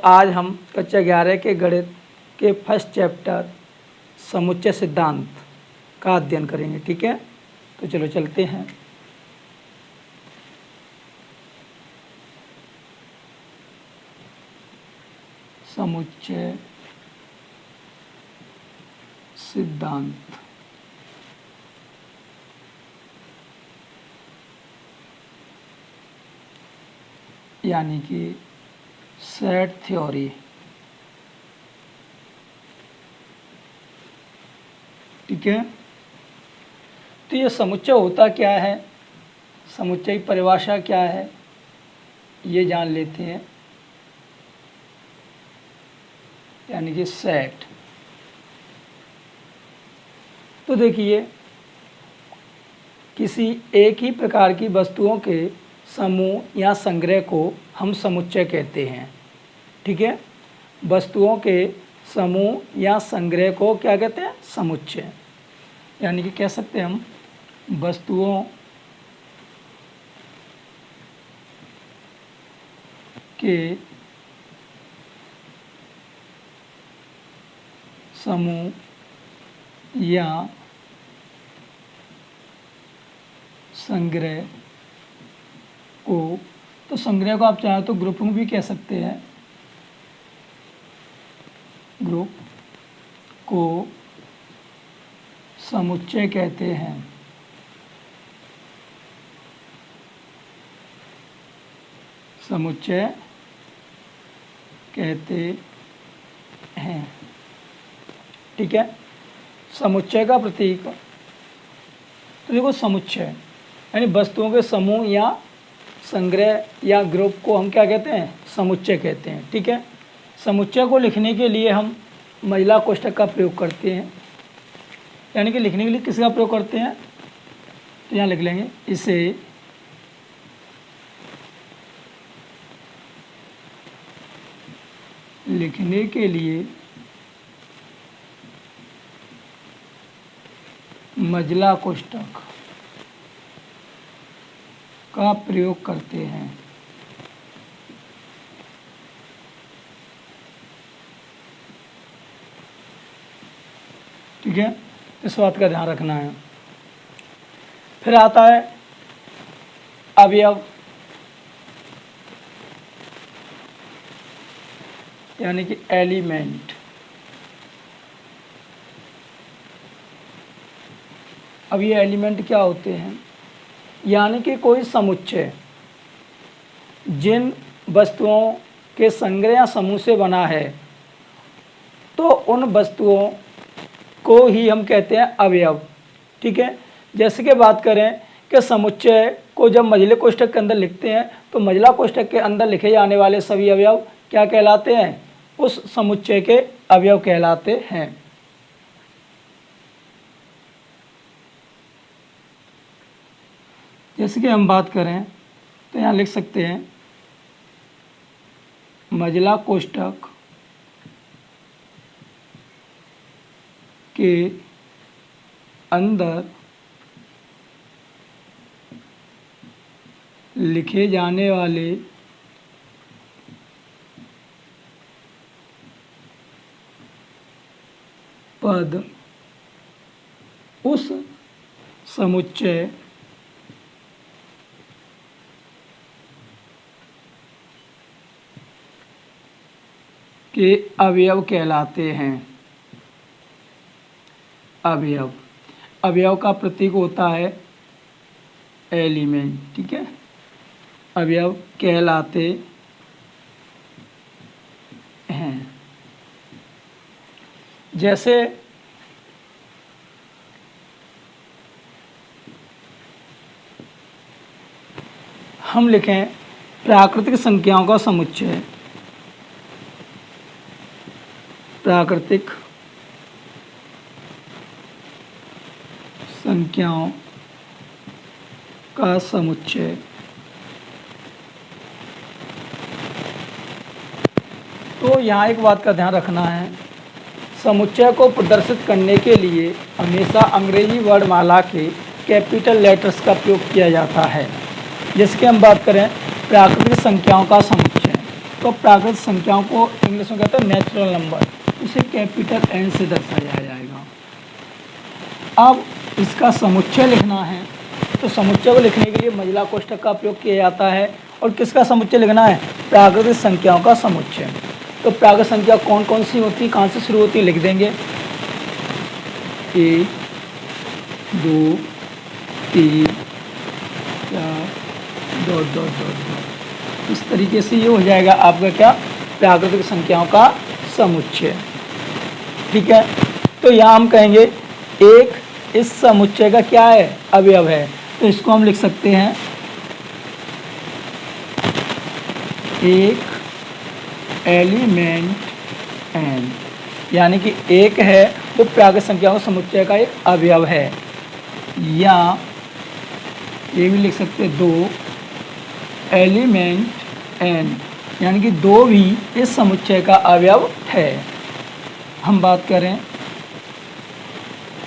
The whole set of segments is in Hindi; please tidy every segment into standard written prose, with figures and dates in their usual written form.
आज हम कक्षा 11 के गणित के फर्स्ट चैप्टर समुच्चय सिद्धांत का अध्ययन करेंगे। ठीक है, तो चलो चलते हैं। समुच्चय सिद्धांत यानी कि सेट थ्योरी। ठीक है, तो ये समुच्चय होता क्या है, समुच्चय की परिभाषा क्या है, ये जान लेते हैं। यानी कि सेट, तो देखिए किसी एक ही प्रकार की वस्तुओं के समूह या संग्रह को हम समुच्चय कहते हैं। ठीक है, वस्तुओं के समूह या संग्रह को क्या कहते हैं, समुच्चय। यानी कि कह सकते हैं हम वस्तुओं के समूह या संग्रह को, तो संग्रह को आप चाहे तो ग्रुपिंग भी कह सकते हैं। ग्रुप को समुच्चय कहते हैं। समुच्चय कहते हैं। ठीक है, समुच्चय का प्रतीक, तो देखो समुच्चय यानी वस्तुओं के समूह या संग्रह या ग्रुप को हम क्या कहते हैं, समुच्चय कहते हैं। ठीक है, समुच्चय को लिखने के लिए हम महिला कोष्ठक का प्रयोग करते हैं। यानी कि लिखने के लिए किसका प्रयोग करते हैं, तो यहाँ लिख लेंगे, इसे लिखने के लिए महिला कोष्ठक का प्रयोग करते हैं। ठीक है, इस बात का ध्यान रखना है। फिर आता है अवयव, यानी कि एलिमेंट। अब ये एलिमेंट क्या होते हैं, यानी कि कोई समुच्चय जिन वस्तुओं के संग्रह या समूह से बना है, तो उन वस्तुओं को ही हम कहते हैं अवयव। ठीक है, जैसे कि बात करें कि समुच्चय को जब मझले कोष्ठक के अंदर लिखते हैं, तो मझला कोष्ठक के अंदर लिखे जाने वाले सभी अवयव क्या कहलाते हैं, उस समुच्चय के अवयव कहलाते हैं। जैसे कि हम बात करें तो यहाँ लिख सकते हैं मझला कोष्ठक के अंदर लिखे जाने वाले पद उस समुच्चय के अवयव कहलाते हैं। अवयव, अवयव का प्रतीक होता है एलिमेंट। ठीक है, अवयव कहलाते हैं। जैसे हम लिखें प्राकृतिक संख्याओं का समुच्चय, प्राकृतिक संख्याओं का समुच्चय, तो यहाँ एक बात का ध्यान रखना है, समुच्चय को प्रदर्शित करने के लिए हमेशा अंग्रेजी वर्णमाला के कैपिटल लेटर्स का प्रयोग किया जाता है। जैसे कि हम बात करें प्राकृतिक संख्याओं का समुच्चय, तो प्राकृतिक संख्याओं को इंग्लिश में कहते हैं नेचुरल नंबर, इसे कैपिटल N से दर्शाया जाएगा। अब इसका समुच्चय लिखना है, तो समुच्चय को लिखने के लिए महिला कोष्ठक का उपयोग किया जाता है। और किसका समुच्चय लिखना है? प्राकृतिक संख्याओं का समुच्चय। तो प्राकृतिक संख्या कौन कौन सी होती है, कहाँ से शुरू होती है, लिख देंगे 1 2 3 4 ... इस तरीके से ये हो जाएगा आपका क्या, प्राकृतिक संख्याओं का समुच्चय। ठीक है, तो यहाँ हम कहेंगे एक इस समुच्चय का क्या है, अवयव है। तो इसको हम लिख सकते हैं एक एलिमेंट n, यानी कि एक है वो प्राकृतिक संख्याओं के समुच्चय का एक अवयव है। या ये भी लिख सकते हैं 2 एलिमेंट n, यानी कि 2 भी इस समुच्चय का अवयव है। हम बात करें,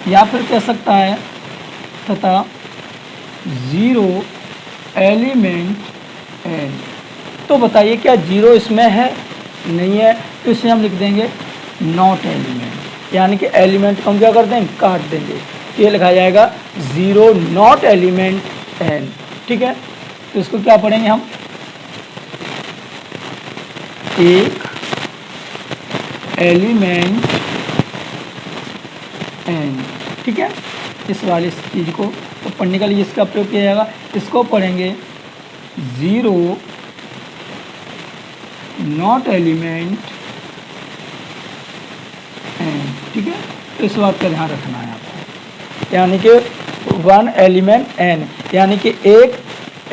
या फिर कह सकता है तथा 0 एलिमेंट n। तो बताइए क्या 0 इसमें है? नहीं है, तो इसे हम लिख देंगे नॉट एलिमेंट, यानी कि एलिमेंट को हम क्या कर देंगे, काट देंगे। ये लिखा जाएगा 0 नॉट एलिमेंट n। ठीक है, तो इसको क्या पढ़ेंगे हम, एक एलिमेंट n। ठीक है, इस वाली चीज़ को तो पढ़ने के लिए इसका प्रयोग किया जाएगा। इसको पढ़ेंगे 0 नॉट एलिमेंट n। ठीक है, तो इस बात का ध्यान रखना है आपको, यानी कि 1 एलिमेंट n, यानी कि एक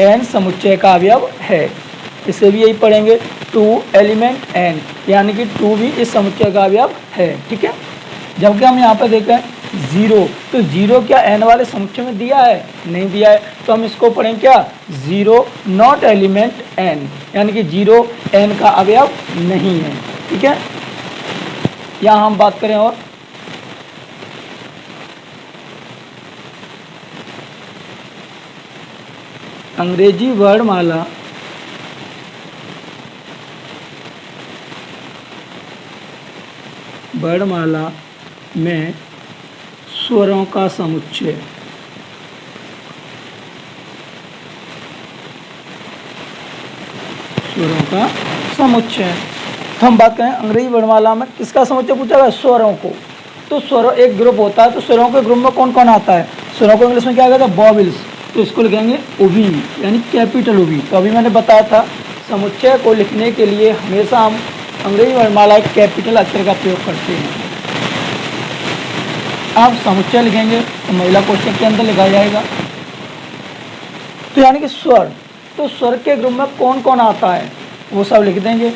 n समुच्चय का अवयव है। इसे भी यही पढ़ेंगे 2 एलिमेंट n, यानी कि 2 भी इस समुच्चय का अवयव है। ठीक है, जबकि हम यहाँ पर देखें 0, तो 0 क्या n वाले समुच्चय में दिया है? नहीं दिया है, तो हम इसको पढ़ेंगे क्या, 0 नॉट एलिमेंट n, यानी कि 0 n का अवयव नहीं है। ठीक है, यहाँ हम बात करें और अंग्रेजी वर्णमाला में स्वरों का समुच्चय। स्वरों का समुच्चय, तो हम बात करें अंग्रेजी वर्णमाला में किसका समुच्चय पूछा गया, स्वरों को। तो स्वरों एक ग्रुप होता है, तो स्वरों के ग्रुप में कौन कौन आता है? स्वरों को इंग्लिश में क्या कहता है, वॉवेल्स। तो इसको लिखेंगे ओवी, यानी कैपिटल ओवी। तो अभी मैंने बताया था समुच्चय को लिखने के लिए हमेशा हम अंग्रेजी वर्णमाला एक कैपिटल अक्षर का प्रयोग करते हैं। आप समुच्चय लिखेंगे तो महिला कोष्ठक के अंदर लिखा जाएगा। तो यानी कि स्वर, तो स्वर के ग्रुप में कौन कौन आता है वो सब लिख देंगे।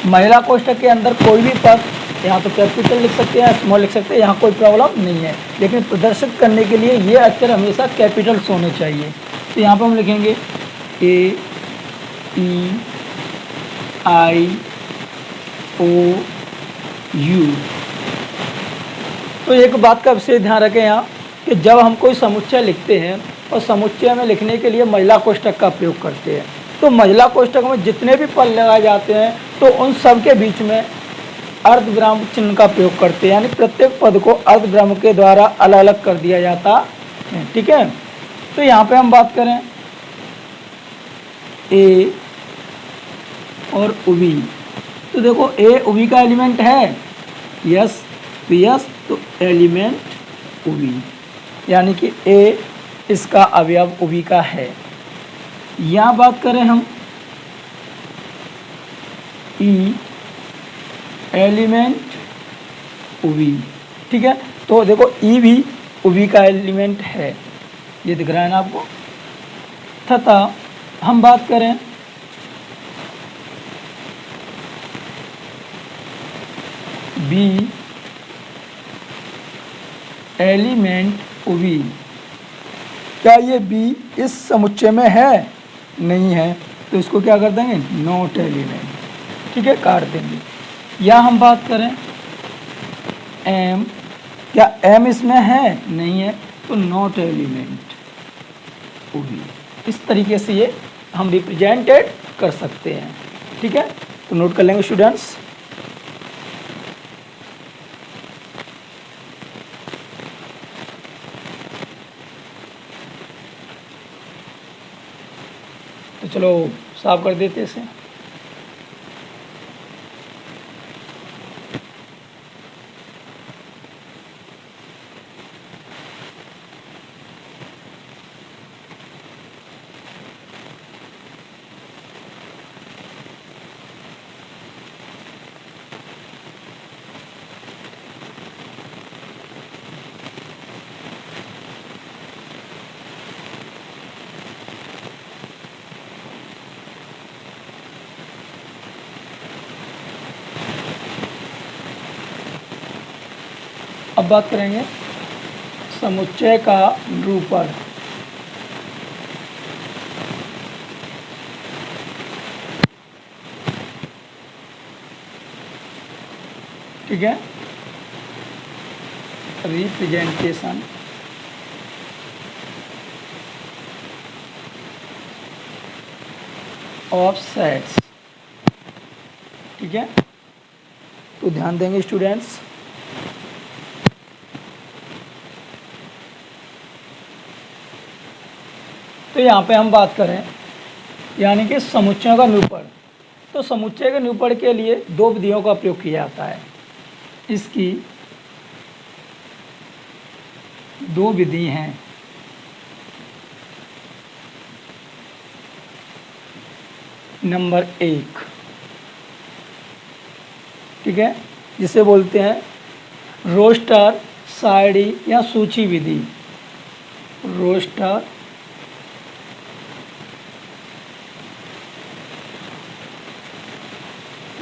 महिला कोष्ठक के अंदर कोई भी पद, यहाँ तो कैपिटल लिख सकते हैं, स्मॉल लिख सकते हैं, यहाँ कोई प्रॉब्लम नहीं है, लेकिन प्रदर्शित करने के लिए ये अक्षर हमेशा कैपिटल्स होने चाहिए। तो यहाँ पर हम लिखेंगे A E I O U। तो एक बात का विशेष ध्यान रखें यहाँ कि जब हम कोई समुच्चय लिखते हैं और समुच्चय में लिखने के लिए महिला कोष्ठक का प्रयोग करते हैं, तो महिला कोष्ठक में जितने भी पद लगाए जाते हैं तो उन सब के बीच में अर्धविराम चिन्ह का प्रयोग करते हैं, यानी प्रत्येक पद को अर्धविराम के द्वारा अलग अलग कर दिया जाता है। ठीक है, तो यहाँ पे हम बात करें ए और उवी, तो देखो ए उवी का एलिमेंट है, यस तो यस, तो एलिमेंट उवी, यानी कि ए इसका अवयव उवी का है। यहाँ बात करें हम ई एलिमेंट उवी। ठीक है, तो देखो ई भी उवी का एलिमेंट है, ये दिख रहा है ना आपको। तथा हम बात करें बी एलिमेंट उवी, क्या ये बी इस समुच्चय में है? नहीं है, तो इसको क्या कर देंगे, नॉट एलिमेंट। ठीक है, काट देंगे। या हम बात करें एम, क्या एम इसमें है? नहीं है, तो नॉट एलिमेंट उवी। इस तरीके से ये हम रिप्रेजेंटेड कर सकते हैं। ठीक है, तो नोट कर लेंगे स्टूडेंट्स। तो चलो साफ कर देते इसे। अब बात करेंगे समुच्चय का निरूपण। ठीक है, रिप्रेजेंटेशन ऑफ सेट्स। ठीक है, तो ध्यान देंगे स्टूडेंट्स। तो यहाँ पे हम बात करें यानी कि समुच्चयों का निरूपण। तो समुच्चय के निरूपण के लिए दो विधियों का प्रयोग किया जाता है। इसकी दो विधि हैं। नंबर 1, ठीक है, जिसे बोलते हैं रोस्टर, सारणी या सूची विधि। रोस्टर,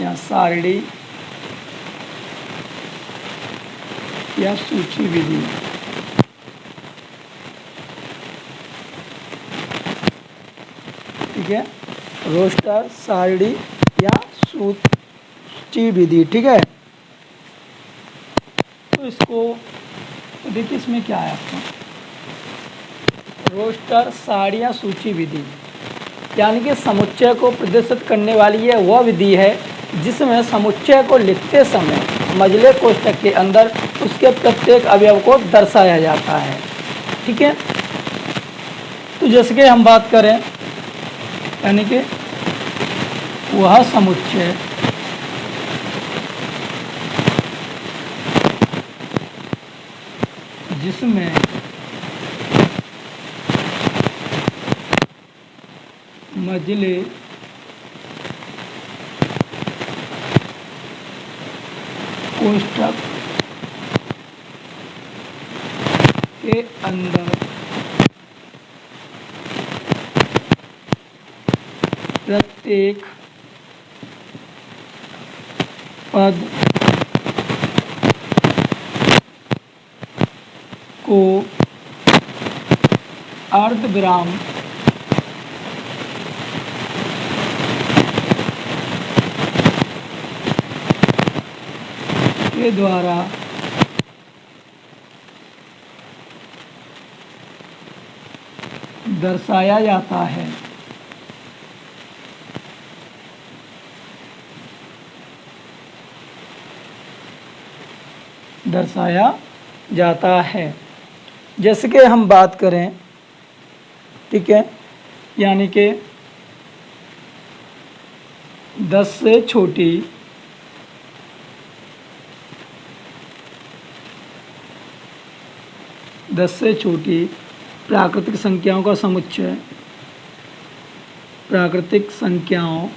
या सारणी या सूची विधि। ठीक है, रोस्टर, सारणी या सूची विधि। ठीक है, तो इसको देखिए, इसमें क्या है आपका रोस्टर, सारणी या सूची विधि, यानी कि समुच्चय को प्रदर्शित करने वाली यह वह विधि है जिसमें समुच्चय को लिखते समय मझले कोष्ठक के अंदर उसके प्रत्येक अवयव को दर्शाया जाता है। ठीक है, तो जैसे कि हम बात करें यानी कि वह समुच्चय जिसमें मझले कोष्ठक के अंदर प्रत्येक पद को अर्धविराम के द्वारा दर्शाया जाता है। दर्शाया जाता है। जैसे कि हम बात करें, ठीक है, यानी कि 10 से छोटी प्राकृतिक संख्याओं का समुच्चय, प्राकृतिक संख्याओं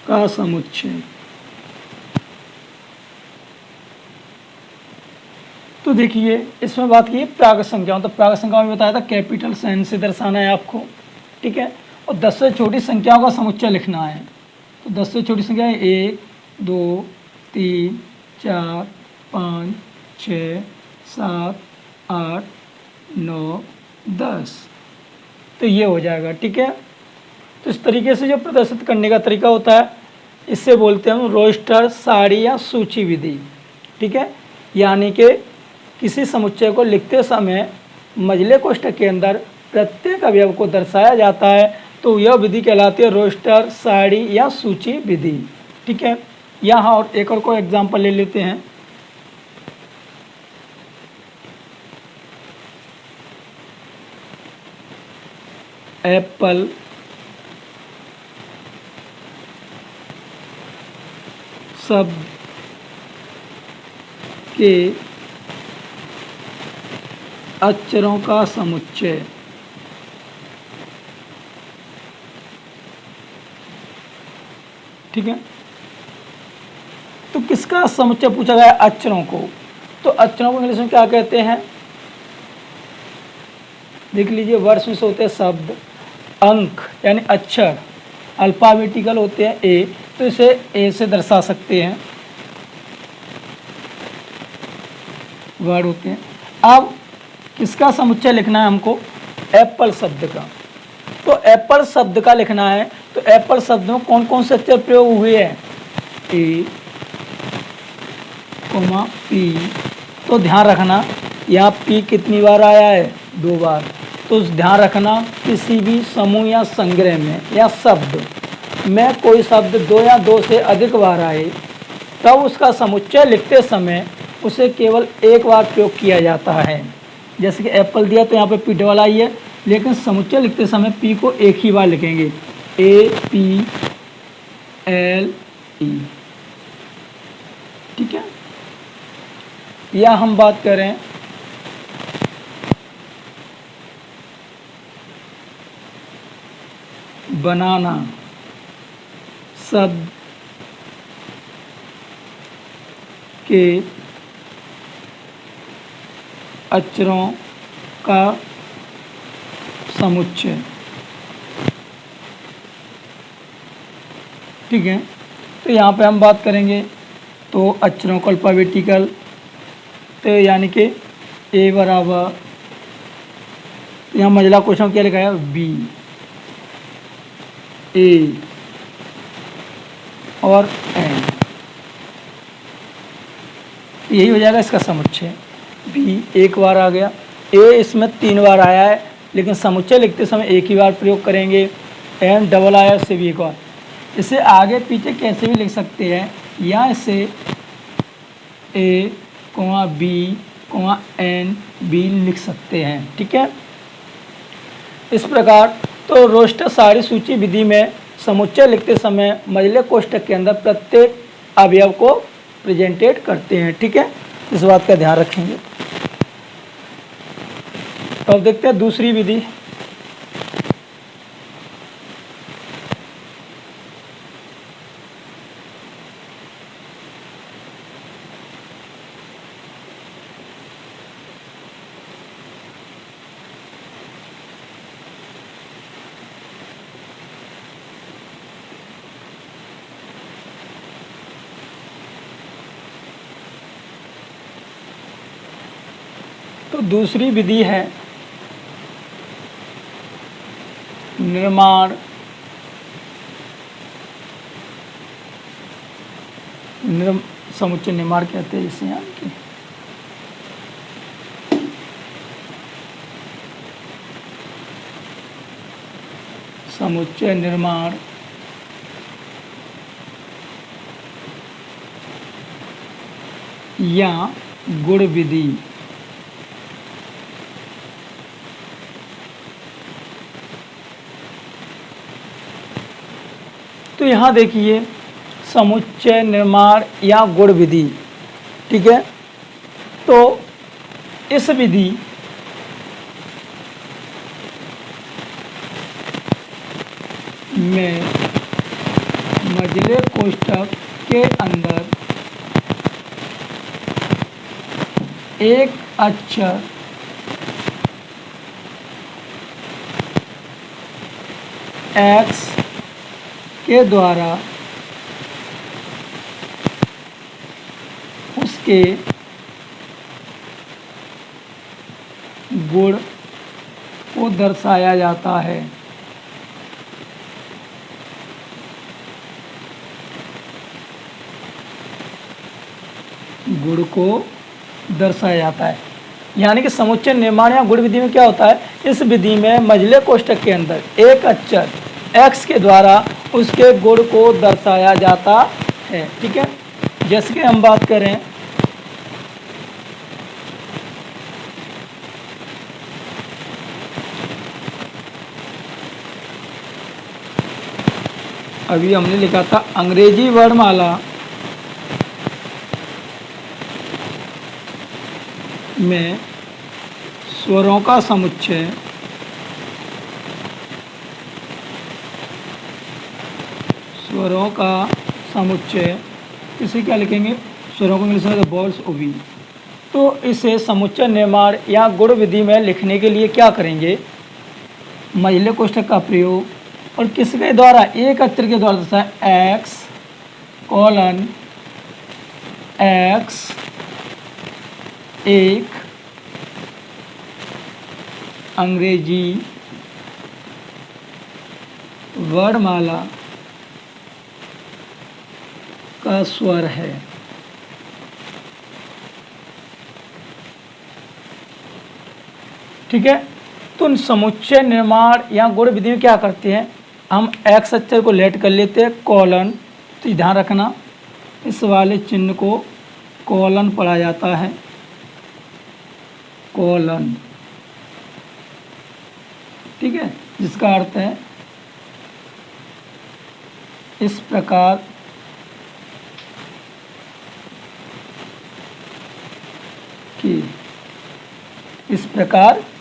का समुच्चय। तो देखिए, इसमें बात की प्राकृतिक संख्याओं, तो प्राकृतिक संख्याओं में बताया था कैपिटल साइन से दर्शाना है आपको। ठीक है, और 10 से छोटी संख्याओं का समुच्चय लिखना है। तो 10 से छोटी संख्या 1, 2, 3, 4, 5, 6, 7, 8, 9, 10, तो ये हो जाएगा। ठीक है, तो इस तरीके से जो प्रदर्शित करने का तरीका होता है इससे बोलते हैं हम रोस्टर, सारणी या सूची विधि। ठीक है, यानी कि किसी समुच्चय को लिखते समय मझले कोष्ठक के अंदर प्रत्येक अवयव को दर्शाया जाता है, तो यह विधि कहलाती है रोस्टर, सारणी या सूची विधि। ठीक है, यहाँ और एक और कोई एग्जाम्पल ले लेते हैं। एप्पल शब्द के अक्षरों का समुच्चय। ठीक है, तो किसका समुच्चय पूछा गया है? अक्षरों को। तो अक्षरों को इंग्लिश में क्या कहते हैं? देख लीजिए, वर्ड्स में से होते हैं शब्द, अंक यानी अक्षर, अल्फाबेटिकल होते हैं ए, तो इसे ए से दर्शा सकते हैं, वर्ड होते हैं। अब किसका समुच्चय लिखना है हमको? एप्पल शब्द का। तो एप्पल शब्द का लिखना है, तो एप्पल शब्द में कौन कौन से अक्षर प्रयोग हुए हैं? ए, कोमा, पी। तो ध्यान रखना यहाँ पी कितनी बार आया है? 2 बार। तो ध्यान रखना किसी भी समूह या संग्रह में या शब्द में कोई शब्द 2 या 2 से अधिक बार आए, तब उसका समुच्चय लिखते समय उसे केवल एक बार प्रयोग किया जाता है। जैसे कि एप्पल दिया तो यहाँ पे पी डबल आई है, लेकिन समुच्चय लिखते समय पी को एक ही बार लिखेंगे, APPLE। ठीक है, या हम बात करें बनाना शब्द के अक्षरों का समुच्चय। ठीक है, तो यहाँ पे हम बात करेंगे तो अक्षरों को अल्फाबेटिकल, तो यानी कि ए बराबर, यहाँ मंझला क्वेश्चन क्या लिखा है? बी, ए और एन। यही हो जाएगा इसका समुच्चय। बी एक बार आ गया, ए इसमें 3 बार आया है, लेकिन समुच्चय लिखते समय एक ही बार प्रयोग करेंगे। एन डबल आया, इससे भी एक बार। इसे आगे पीछे कैसे भी लिख सकते हैं, या इसे ए, बी, एन, बी लिख सकते हैं। ठीक है, इस प्रकार तो रोस्टर सारणी सूची विधि में समुच्चय लिखते समय मझले कोष्ठक के अंदर प्रत्येक अवयव को प्रेजेंटेट करते हैं। ठीक है, इस बात का ध्यान रखेंगे। तो अब देखते हैं दूसरी विधि। तो दूसरी विधि है निर्माण, समुच्चय निर्माण कहते हैं इसे, यहाँ की समुच्चय निर्माण या गुण विधि। तो यहाँ देखिए समुच्चय निर्माण या गुण विधि। ठीक है, तो इस विधि में मझले कोष्ठक के अंदर एक अक्षर X के द्वारा उसके गुण को दर्शाया जाता है। गुण को दर्शाया जाता है, यानी कि समुच्चय निर्माण या गुण विधि में क्या होता है, इस विधि में मझले कोष्ठक के अंदर एक अक्षर x के द्वारा उसके गुण को दर्शाया जाता है। ठीक है, जैसे कि हम बात करें अभी हमने लिखा था अंग्रेजी वर्णमाला में स्वरों का समुच्चय इसे क्या लिखेंगे, स्वरों को इंग्लिश में वॉल्स ओवी। तो इसे समुच्चय निर्माण या गुण विधि में लिखने के लिए क्या करेंगे, मझले कोष्ठक का प्रयोग और किसके द्वारा, एक अक्षर के द्वारा दर्शाया x कोलन x एक अंग्रेजी वर्णमाला का स्वर है। ठीक है, तो समुच्चय निर्माण या गुण विधि में क्या करते हैं, हम x अक्षर को लेट कर लेते हैं कोलन, तो ध्यान रखना इस वाले चिन्ह को कोलन पढ़ा जाता है, कोलन। ठीक है, जिसका अर्थ है इस प्रकार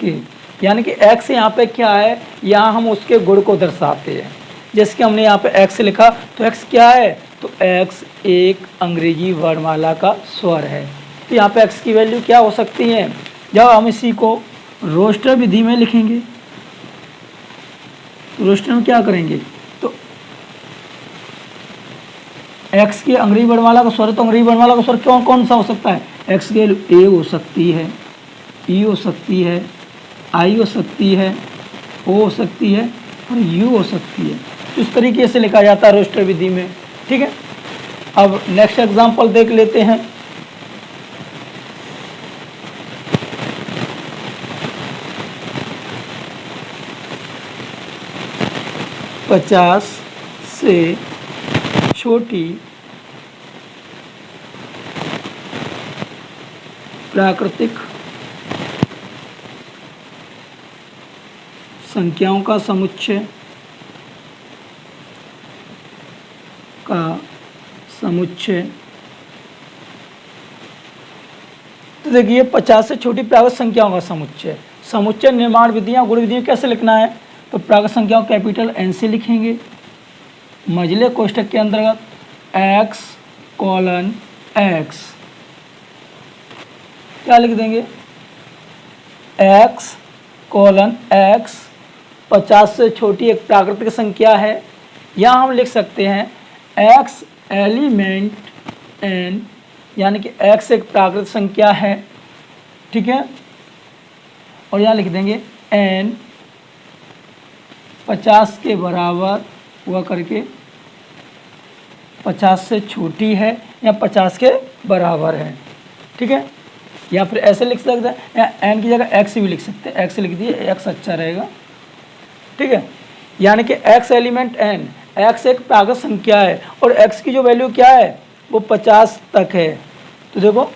की, यानी कि x यहाँ पे क्या है, यहाँ हम उसके गुण को दर्शाते हैं। जैसे कि हमने यहाँ पे x लिखा, तो x क्या है, तो x एक अंग्रेजी वर्णमाला का स्वर है। तो यहाँ पे x की वैल्यू क्या हो सकती है, जब हम इसी को रोस्टर विधि में लिखेंगे, तो रोस्टर में क्या करेंगे, तो x की अंग्रेजी वर्णमाला का स्वर, तो अंग्रेजी वर्णमाला का स्वर कौन सा हो सकता है, x की वैल्यू a हो सकती है, ई हो सकती है, आई हो सकती है, ओ हो सकती है और यू हो सकती है। तो इस तरीके से लिखा जाता है रोस्टर विधि में। ठीक है, अब नेक्स्ट एग्जांपल देख लेते हैं। पचास से छोटी प्राकृतिक संख्याओं का समुच्चय तो देखिए 50 से छोटी प्राकृतिक संख्याओं का समुच्चय निर्माण विधियां गुण विधियां कैसे लिखना है, तो प्राकृतिक संख्याओं कैपिटल N से लिखेंगे, मझले कोष्ठक के अंतर्गत x कोलन x क्या लिख देंगे, x कोलन x 50 से छोटी एक प्राकृतिक संख्या है। यहाँ हम लिख सकते हैं x एलिमेंट n, यानी कि x एक प्राकृतिक संख्या है। ठीक है, और यहाँ लिख देंगे n 50 के बराबर हुआ करके 50 से छोटी है या 50 के बराबर है। ठीक है, या फिर ऐसे लिख सकते हैं, या n की जगह x भी लिख सकते हैं, x लिख दिए, x अच्छा रहेगा। ठीक है, यानी कि x एलिमेंट n, x एक प्राकृतिक संख्या है और x की जो वैल्यू क्या है वो 50 तक है। तो देखो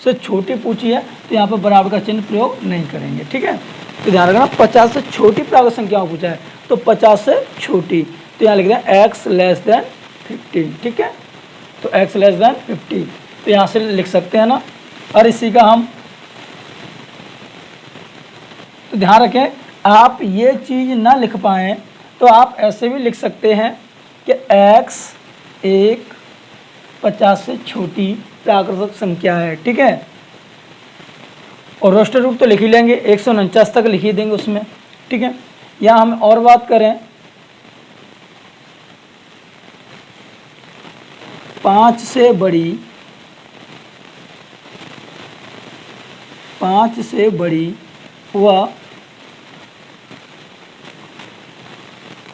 से छोटी पूछी है तो यहाँ पर बराबर का चिन्ह प्रयोग नहीं करेंगे। ठीक है, तो ध्यान रखना 50 से छोटी प्राकृतिक संख्याओं पूछा है, तो 50 से छोटी, तो यहाँ लिख दें x लेस देन 50। ठीक है, तो x लेस देन 50, तो यहाँ से लिख सकते हैं ना। और इसी का हम तो ध्यान रखें, आप ये चीज़ ना लिख पाएँ तो आप ऐसे भी लिख सकते हैं कि x एक 50 से छोटी प्राकृतिक संख्या है। ठीक है, और रोस्टर रूप तो लिख ही लेंगे, 149 तक लिख ही देंगे उसमें। ठीक है, यहाँ हम और बात करें 5 से बड़ी व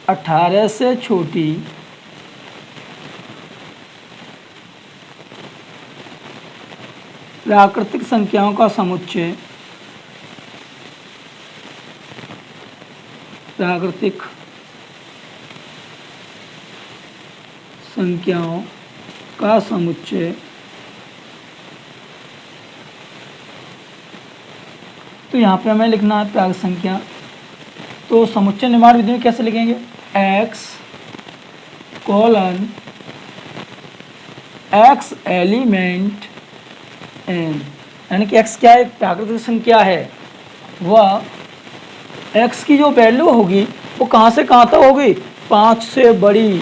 18 से छोटी प्राकृतिक संख्याओं का समुच्चय संख्याओं का समुच्चय। तो यहाँ पे हमें लिखना है प्राकृत संख्या। तो समुच्चय निर्माण विधि में कैसे लिखेंगे? x colon x element n, यानी कि x क्या है? प्राकृतिक संख्या है। वह x की जो वैल्यू होगी वो कहाँ से कहाँ तक होगी? 5 से बड़ी।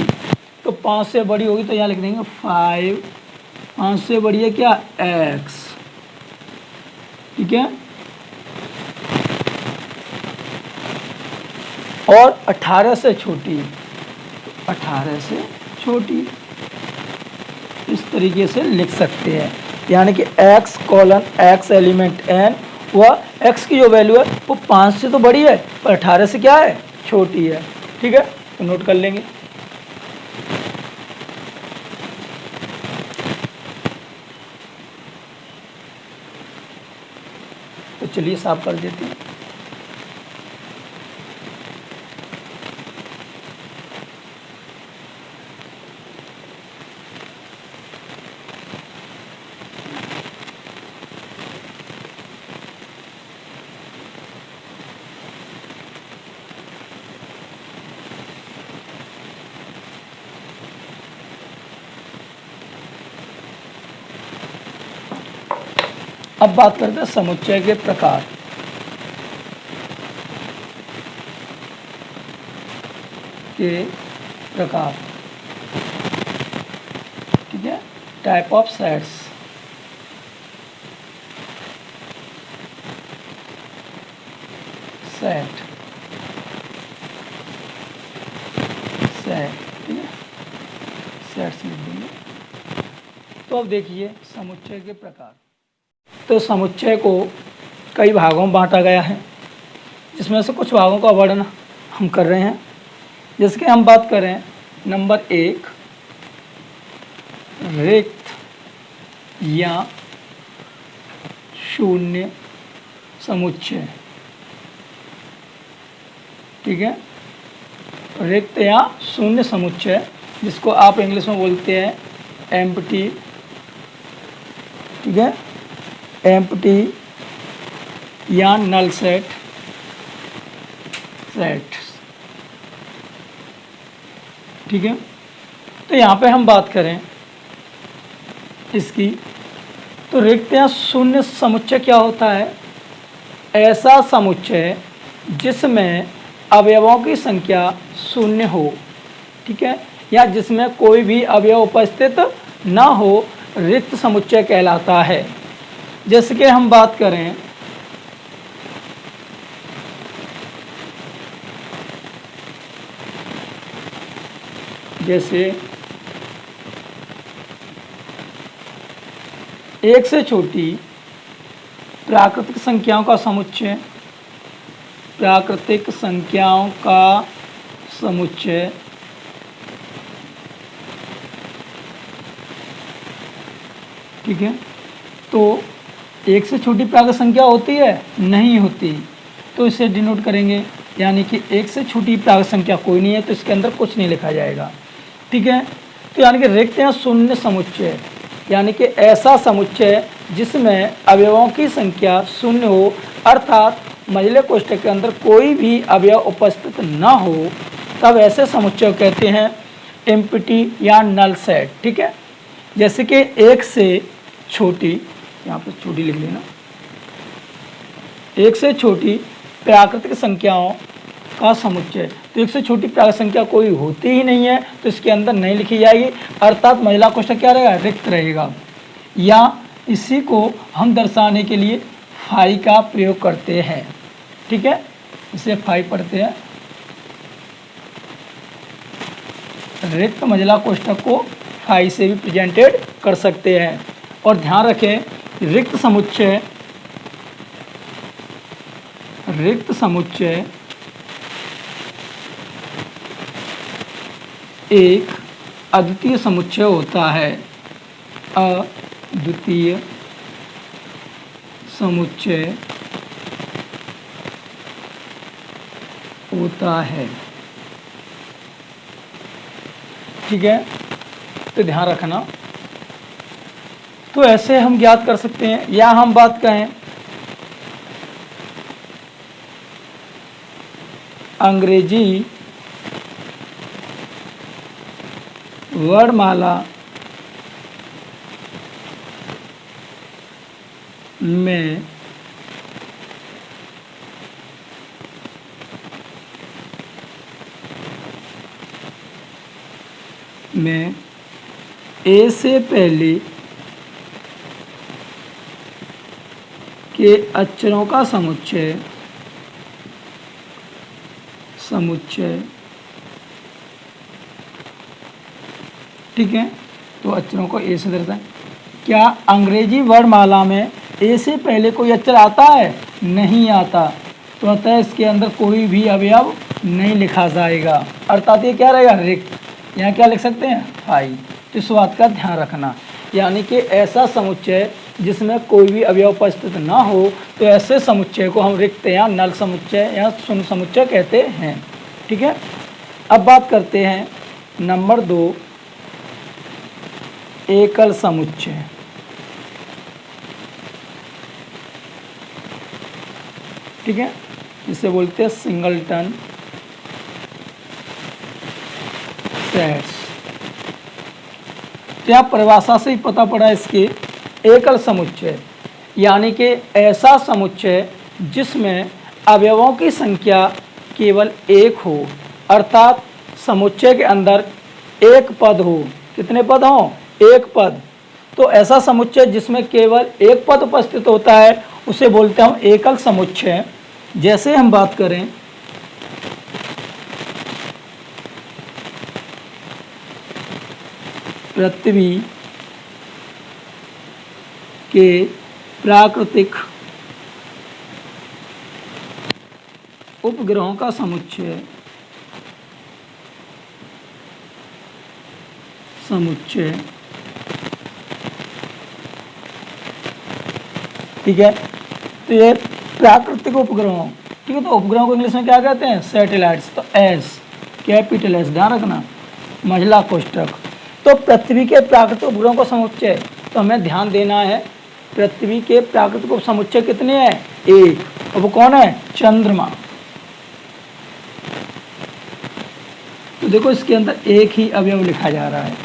तो 5 से बड़ी होगी तो यहाँ लिख देंगे 5। 5 से बड़ी है क्या? x। ठीक है। और 18 से छोटी, 18 से छोटी, इस तरीके से लिख सकते हैं। यानी कि x colon x element n, वह x की जो वैल्यू है वो 5 से तो बड़ी है पर 18 से क्या है? छोटी है। ठीक है, तो नोट कर लेंगे। तो चलिए साफ कर देते हैं। अब बात करते हैं समुच्चय के प्रकार। ठीक है, टाइप ऑफ सेट्स। सेट, ठीक है, सेट्स लिख देंगे। तो अब देखिए समुच्चय के प्रकार। तो समुच्चय को कई भागों में बांटा गया है, जिसमें से कुछ भागों का वर्णन हम कर रहे हैं। जैसे कि हम बात करें नंबर 1, रिक्त या शून्य समुच्चय। ठीक है, रिक्त या शून्य समुच्चय, जिसको आप इंग्लिश में बोलते हैं एम्प्टी। ठीक है, एम्प्टी या नल सेट। ठीक है, तो यहाँ पे हम बात करें इसकी, तो रिक्त या शून्य समुच्चय क्या होता है? ऐसा समुच्चय जिसमें अवयवों की संख्या शून्य हो। ठीक है, या जिसमें कोई भी अवयव उपस्थित ना हो, रिक्त समुच्चय कहलाता है। जैसे कि हम बात करें जैसे 1 से छोटी प्राकृतिक संख्याओं का समुच्चय। प्राकृतिक संख्याओं का समुच्चय ठीक है, तो 1 से छोटी प्राकृतिक संख्या होती है? नहीं होती। तो इसे डिनोट करेंगे, यानी कि 1 से छोटी प्राकृतिक संख्या कोई नहीं है, तो इसके अंदर कुछ नहीं लिखा जाएगा। ठीक है, तो यानी कि रिक्त या शून्य समुच्चय, यानी कि ऐसा समुच्चय जिसमें अवयवों की संख्या शून्य हो, अर्थात मझले कोष्ठक के अंदर कोई भी अवयव उपस्थित न हो, तब ऐसे समुच्चय कहते हैं एम्प्टी या नल सेट। ठीक है, जैसे कि 1 से छोटी, यहाँ पर छोटी लिख लेना, 1 से छोटी प्राकृतिक संख्याओं का समुच्चय। तो 1 से छोटी प्राकृतिक संख्या कोई होती ही नहीं है, तो इसके अंदर नहीं लिखी जाएगी, अर्थात महिला कोष्ठक क्या रहेगा? रिक्त रहेगा। या इसी को हम दर्शाने के लिए फाई का प्रयोग करते हैं। ठीक है, इसे फाई पढ़ते हैं। रिक्त महिला कोष्ठक को फाई से भी प्रेजेंटेड कर सकते हैं। और ध्यान रखें, रिक्त समुच्चय एक अद्वितीय समुच्चय होता है। अद्वितीय समुच्चय होता है। ठीक है, तो ध्यान रखना। तो ऐसे हम ज्ञात कर सकते हैं, या हम बात कहें अंग्रेजी वर्णमाला में ए से पहले के अक्षरों का समुच्चय ठीक है। तो अक्षरों को ए से दर्शाएं। क्या अंग्रेजी वर्णमाला में ए से पहले कोई अक्षर आता है? नहीं आता। तो अतः इसके अंदर कोई भी अवयव नहीं लिखा जाएगा, अर्थात ये क्या रहेगा? रिक्त। यहाँ क्या लिख सकते हैं? हाई। तो इस बात का ध्यान रखना, यानी कि ऐसा समुच्चय जिसमें कोई भी अवयव उपस्थित ना हो, तो ऐसे समुच्चय को हम रिक्त या नल समुच्चय या शून्य समुच्चय कहते हैं। ठीक है। अब बात करते हैं नंबर 2, एकल समुच्चय। ठीक है, जिसे बोलते हैं सिंगलटन सेट्स। क्या परिभाषा से ही पता पड़ा इसके, एकल समुच्चय यानी कि ऐसा समुच्चय जिसमें अवयवों की संख्या केवल एक हो, अर्थात समुच्चय के अंदर एक पद हो। कितने पद हों? एक पद। तो ऐसा समुच्चय जिसमें केवल एक पद उपस्थित होता है उसे बोलते हैं हम एकल समुच्चय। जैसे हम बात करें पृथ्वी के प्राकृतिक उपग्रहों का समुच्चय ठीक है। तो ये प्राकृतिक उपग्रहों, ठीक है। तो उपग्रहों को इंग्लिश में क्या कहते हैं? सैटेलाइट्स। तो एस, कैपिटल एस, ध्यान रखना, महिला कोष्टक। तो पृथ्वी के प्राकृतिक उपग्रहों का समुच्चय, तो हमें ध्यान देना है पृथ्वी के प्राकृतिक समुच्चय कितने हैं? एक। और वो कौन है? चंद्रमा। तो देखो इसके अंदर एक ही अवयव लिखा जा रहा है,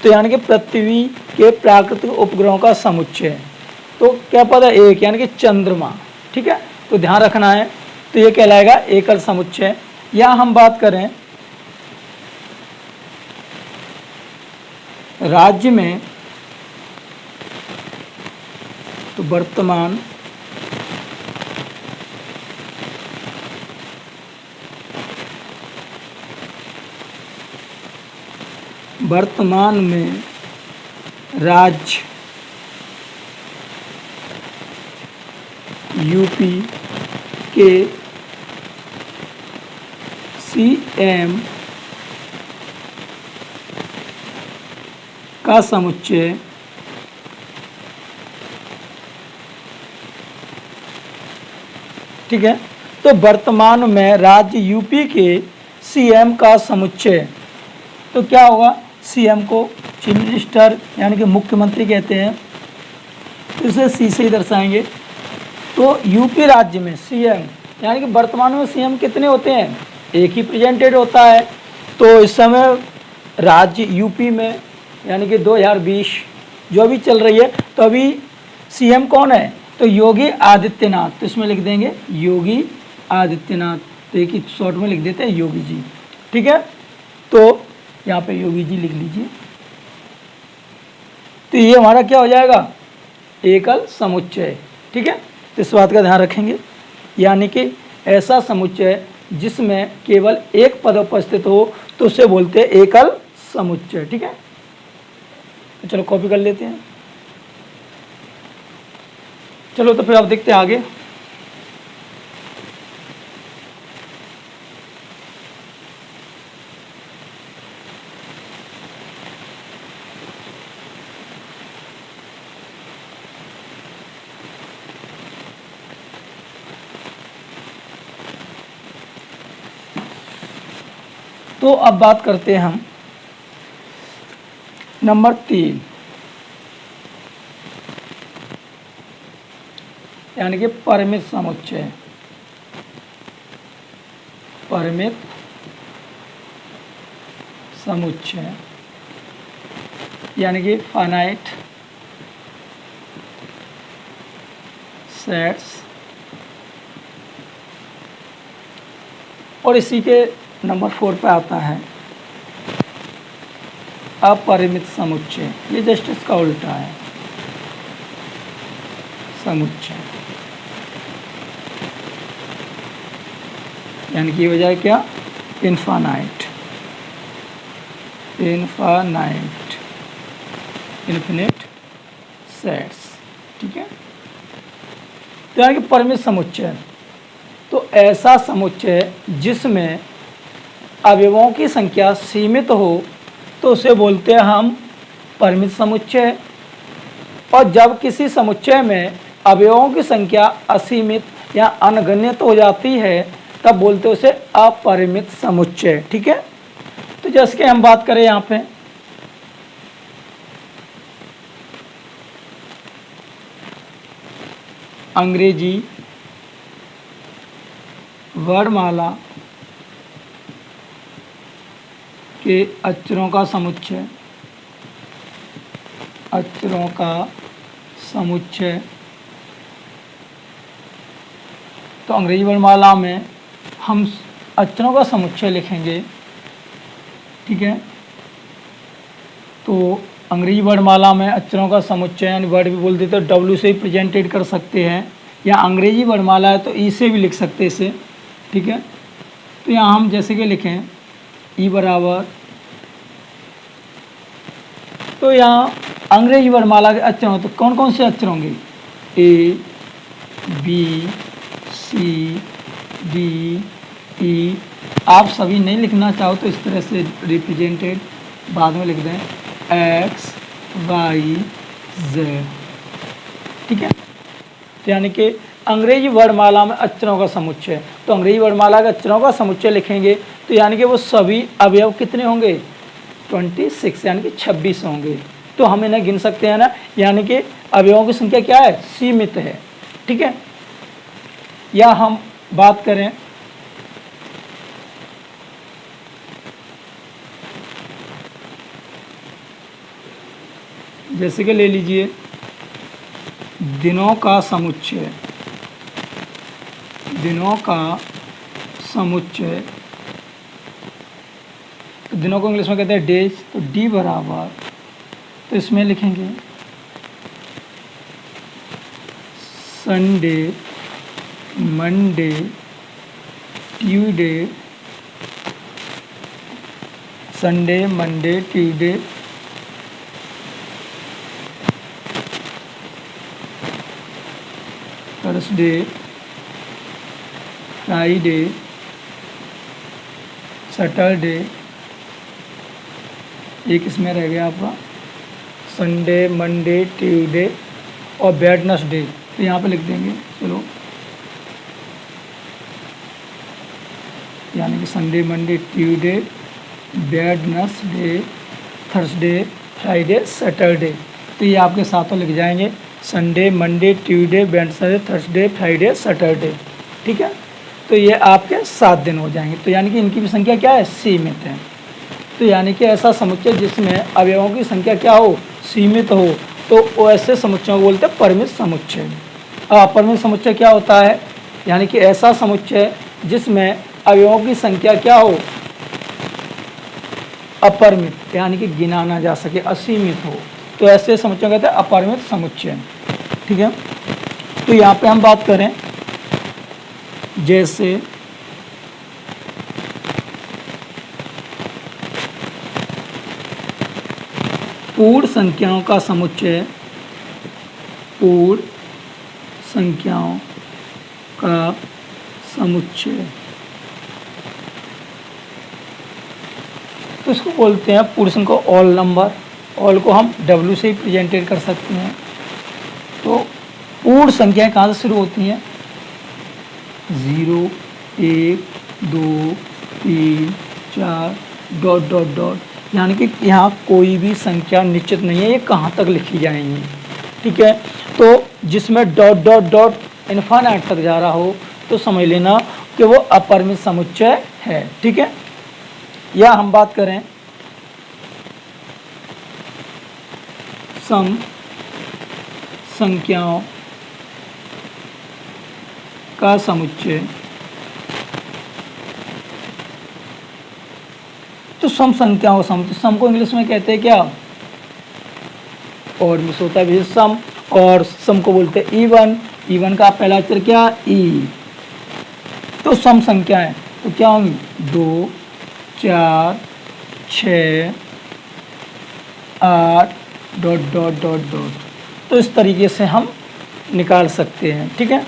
तो यानी कि पृथ्वी के प्राकृतिक उपग्रहों का समुच्चय, तो क्या पद है? एक, यानी कि चंद्रमा। ठीक है, तो ध्यान रखना है। तो ये कहलाएगा एकल समुच्चय। या हम बात करें राज्य में, तो वर्तमान में राज्य यूपी के सीएम का समुच्चय ठीक है। तो वर्तमान में राज्य यूपी के सीएम का समुच्चय, तो क्या होगा? सीएम को चीफ मिनिस्टर यानी कि मुख्यमंत्री कहते हैं, तो इसे सी से ही दर्शाएंगे। तो यूपी राज्य में सीएम यानी कि वर्तमान में सीएम कितने होते हैं? एक ही प्रेजेंटेड होता है। तो इस समय राज्य यूपी में यानी कि 2020 जो अभी चल रही है, तो अभी सीएम कौन है? तो योगी आदित्यनाथ। तो इसमें लिख देंगे योगी आदित्यनाथ, तो एक ही शॉर्ट में लिख देते हैं योगी जी। ठीक है, तो यहाँ पे योगी जी लिख लीजिए। तो ये हमारा क्या हो जाएगा? एकल समुच्चय। ठीक है, तो इस बात का ध्यान रखेंगे, यानी कि ऐसा समुच्चय जिसमें केवल एक पद उपस्थित हो तो उसे बोलते हैं एकल समुच्चय। ठीक है, तो चलो कॉपी कर लेते हैं। चलो तो फिर आप देखते हैं आगे। तो अब बात करते हैं हम नंबर 3 यानी कि परिमित समुच्चय। परिमित समुच्चय यानी कि फाइनाइट सेट्स। और इसी के नंबर 4 पे आता है अपरिमित समुच्चय। ये जस्ट इसका उल्टा है, समुच्चय यानी कि वजह क्या, इनफाइनाइट, इन्फिनिट सेट्स। ठीक है, तो यानी कि परिमित समुच्चय, तो ऐसा समुच्चय जिसमें अवयवों की संख्या सीमित हो तो उसे बोलते हैं हम परिमित समुच्चय। और जब किसी समुच्चय में अवयवों की संख्या असीमित या अनगण्यत हो जाती है तब बोलते हैं उसे अपरिमित समुच्चय। ठीक है, तो जैसे कि हम बात करें यहाँ पे अंग्रेजी वर्णमाला के अक्षरों का समुच्चय, अक्षरों का समुच्चय। तो अंग्रेजी वर्णमाला में हम अक्षरों का समुच्चय लिखेंगे। ठीक है, तो अंग्रेजी वर्णमाला में अक्षरों का समुच्चय यानी वर्ड भी बोल देते हैं, डब्ल्यू से ही प्रेजेंटेड कर सकते हैं, या अंग्रेजी वर्णमाला है तो ई से भी लिख सकते हैं इसे। ठीक है, तो यहाँ हम जैसे कि लिखें ई बराबर, तो यहाँ अंग्रेजी वर्णमाला के अक्षर हो तो कौन कौन से अक्षर होंगे, A B C D E. आप सभी नहीं लिखना चाहो तो इस तरह से रिप्रेजेंटेड बाद में लिख दें, एक्स वाई जेड। ठीक है, तो यानी कि अंग्रेजी वर्णमाला में अक्षरों का समुच्चय, तो अंग्रेजी वर्णमाला के अक्षरों का समुच्चय लिखेंगे तो यानी कि वो सभी अवयव कितने होंगे, 26 यानी कि 26 होंगे। तो हम इन्हें गिन सकते हैं ना, यानी कि अवयवों की संख्या क्या है, सीमित है। ठीक है, या हम बात करें जैसे कि ले लीजिए दिनों का समुच्चय, दिनों का समुच्चय, तो दिनों को इंग्लिश में कहते हैं डेज, तो डी बराबर, तो इसमें लिखेंगे Sunday Monday Tuesday, Sunday Monday Tuesday Thursday Friday Saturday. एक इसमें रह गया आपका संडे मंडे ट्यूसडे और वेडनेसडे, तो यहाँ पे लिख देंगे चलो, यानी कि Sunday Monday Tuesday Wednesday Thursday Friday Saturday. तो ये आपके साथों लिख जाएंगे Sunday Monday Tuesday Wednesday Thursday Friday Saturday. ठीक है, तो ये आपके 7 दिन हो जाएंगे। तो यानी कि इनकी भी संख्या क्या है, सीमित है। तो यानी कि ऐसा समुच्चय जिसमें अवयवों की संख्या क्या हो, सीमित हो, तो ऐसे समुच्चयों को बोलते हैं परिमित समुच्चय। अपरिमित समुच्चय क्या होता है, यानी कि ऐसा समुच्चय जिसमें अवयवों की संख्या क्या हो, अपरिमित यानी कि गिना ना जा सके, असीमित हो, तो ऐसे समुच्चय कहते हैं अपरिमित समुच्चय। ठीक है, तो यहाँ पे हम बात करें जैसे पूर्ण संख्याओं का समुच्चय, पूर्ण संख्याओं का समुच्चय, तो इसको बोलते हैं पूर्ण संख्या ऑल नंबर। ऑल को हम डब्ल्यू से ही प्रेजेंटेड कर सकते हैं। तो पूर्ण संख्याएं कहाँ से शुरू होती हैं, 0 1 2 3 4 डॉट डॉट डॉट, यानी कि यहाँ कोई भी संख्या निश्चित नहीं है ये कहाँ तक लिखी जाएंगी, ठीक है। तो जिसमें डॉट डॉट डॉट इनफाइनाइट तक जा रहा हो तो समझ लेना कि वो अपरिमित समुच्चय है, ठीक है। या हम बात करें सम संख्याओं का समुच्चय, तो सम संख्याओं का समुच्चय, सम को इंग्लिश में कहते हैं क्या, और मिस होता है सम, और सम को बोलते हैं इवन, इवन का पहला अक्षर क्या, ई। तो सम संख्याएं तो क्या होंगी, 2 4 6 8 डॉट डॉट डॉट डॉट। तो इस तरीके से हम निकाल सकते हैं, ठीक है।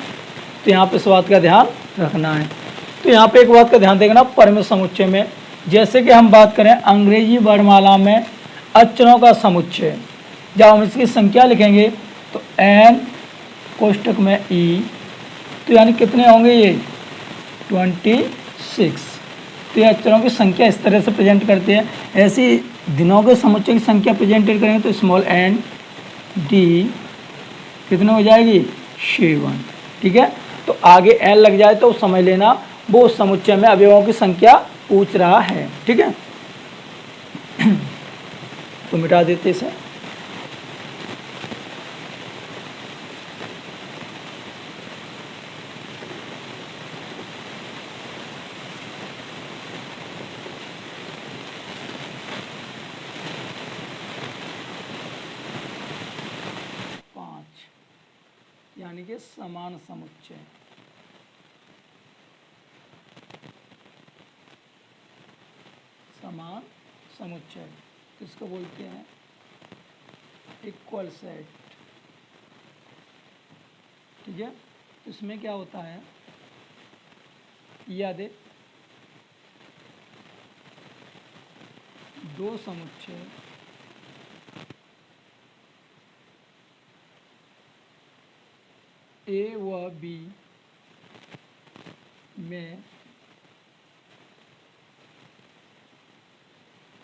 तो यहाँ पे इस बात का ध्यान रखना है। तो यहाँ पे एक बात का ध्यान देखना परिमित समुच्चय में, जैसे कि हम बात करें अंग्रेजी वर्णमाला में अक्षरों का समुच्चय, जब हम इसकी संख्या लिखेंगे तो एन कोष्टक में ई, तो यानी कितने होंगे ये 26। तो ये अक्षरों की संख्या इस तरह से प्रेजेंट करते हैं। ऐसी दिनों के समुच्चय की संख्या प्रेजेंटेड करेंगे तो स्मॉल एन डी कितने हो जाएगी 7, ठीक है। तो आगे एन लग जाए तो समझ लेना वो उस समुच्चय में अवयवों की संख्या पूछ रहा है, ठीक है। तो मिटा देते इसे। यानी कि समान समुच्चय, समान समुच्चय किसको बोलते हैं, इक्वल सेट, ठीक है। तो इसमें क्या होता है, याद है, दो समुच्चय ए व बी में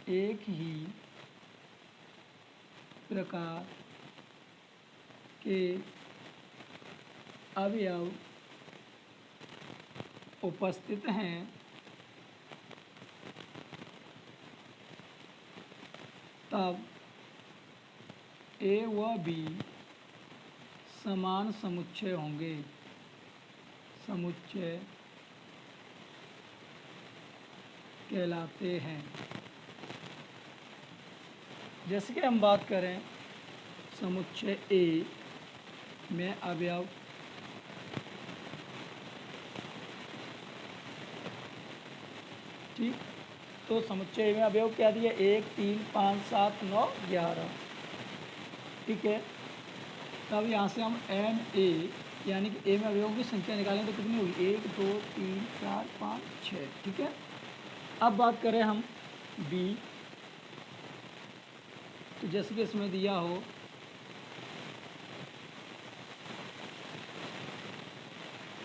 एक ही प्रकार के अवयव उपस्थित हैं तब ए व बी समान समुच्चय होंगे, समुच्चय कहलाते हैं। जैसे कि हम बात करें समुच्चय ए में अवयव ठीक, तो समुच्चय में अवयव क्या दिया, 1 3 5 7 9 11, ठीक है। तब यहाँ से हम एन ए यानी कि ए में अवयवों की संख्या निकालें तो कितनी होगी, 1 2 3 4 5 6, ठीक है। अब बात करें हम बी, तो जैसे कि इसमें दिया हो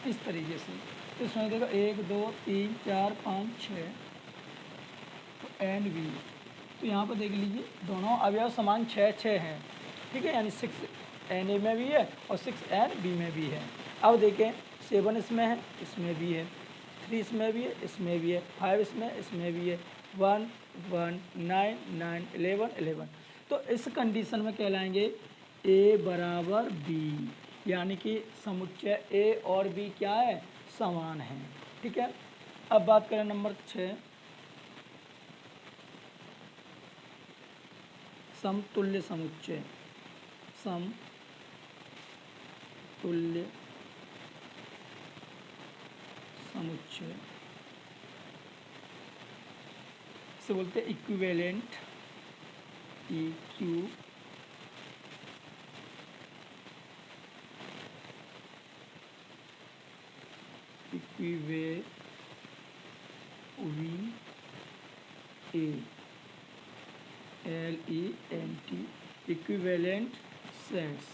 इस तरीके से, तो इसमें देखो 1 2 3 4 5 6, तो एन बी, तो यहाँ पर देख लीजिए दोनों अवयव समान 6 6 हैं, ठीक है। यानी 6 एन ए में भी है और 6 एन बी में भी है। अब देखें 7 इसमें है, इसमें भी है, 3 इसमें भी है, इसमें भी है, 5 इसमें भी है, 1 1 9 9 11 11। तो इस कंडीशन में कहलाएंगे ए बराबर बी, यानी कि समुच्चय ए और बी क्या है, समान है, ठीक है। अब बात करें नंबर 6, समतुल्य समुच्चय, समतुल्य समुच्चय से बोलते हैं इक्विवेलेंट, इक्यू इक्विवेलेंट इक्विवेलेंट सेट्स,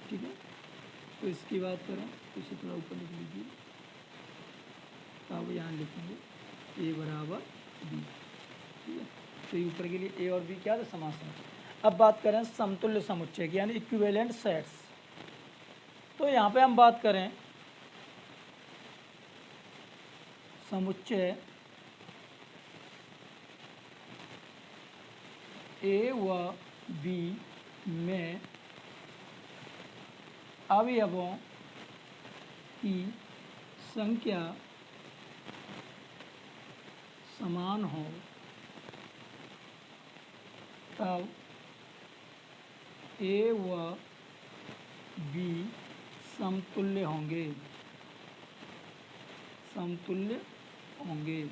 ठीक है। तो इसकी बात करें तो इसे थोड़ा ऊपर लिख लीजिए, तो आप यहाँ लिखेंगे ए बराबर बी, ठीक है। तो ये ऊपर के लिए ए और बी क्या था, समास है। अब बात करें समतुल्य समुच्चय की, यानी इक्विवेलेंट सेट्स। तो यहाँ पे हम बात करें समुच्चय ए व बी में अवयवों की संख्या समान हो तब ए व बी समतुल्य होंगे, समतुल्य होंगे।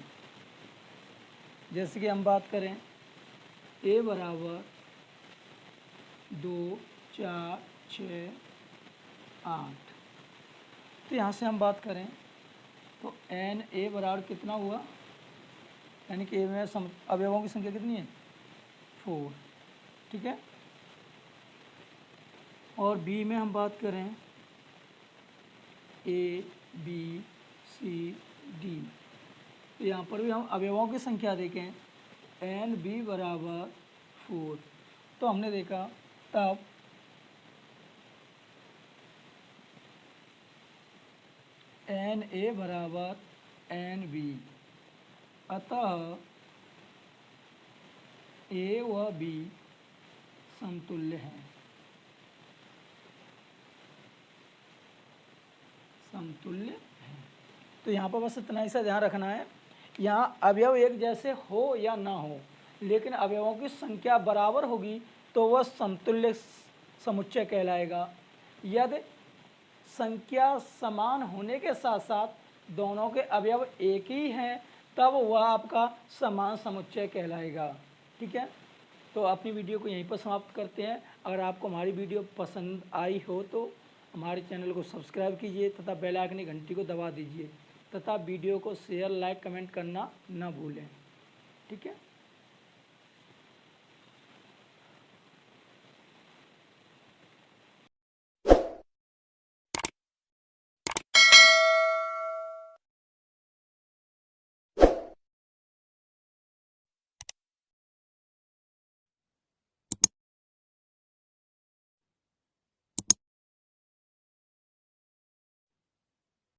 जैसे कि हम बात करें ए बराबर 2, 4, 6, 8। तो यहाँ से हम बात करें तो एन ए बराबर कितना हुआ, यानी कि ए में अवयवों की संख्या कितनी है, 4, ठीक है। और बी में हम बात करें ए बी सी डी, तो यहाँ पर भी हम अवयवों की संख्या देखें एन बी बराबर 4, तो हमने देखा तब एन ए बराबर एन बी, अतः ए व बी समतुल्य हैं, समतुल्य हैं। तो यहाँ पर बस इतना ही सा ध्यान रखना है, यहाँ अवयव एक जैसे हो या ना हो, लेकिन अवयवों की संख्या बराबर होगी तो वह समतुल्य समुच्चय कहलाएगा। यदि संख्या समान होने के साथ साथ दोनों के अवयव एक ही हैं तब वह आपका समान समुच्चय कहलाएगा, ठीक है। तो अपनी वीडियो को यहीं पर समाप्त करते हैं। अगर आपको हमारी वीडियो पसंद आई हो तो हमारे चैनल को सब्सक्राइब कीजिए तथा बेल आइकन की घंटी को दबा दीजिए तथा वीडियो को शेयर, लाइक, कमेंट करना ना भूलें, ठीक है।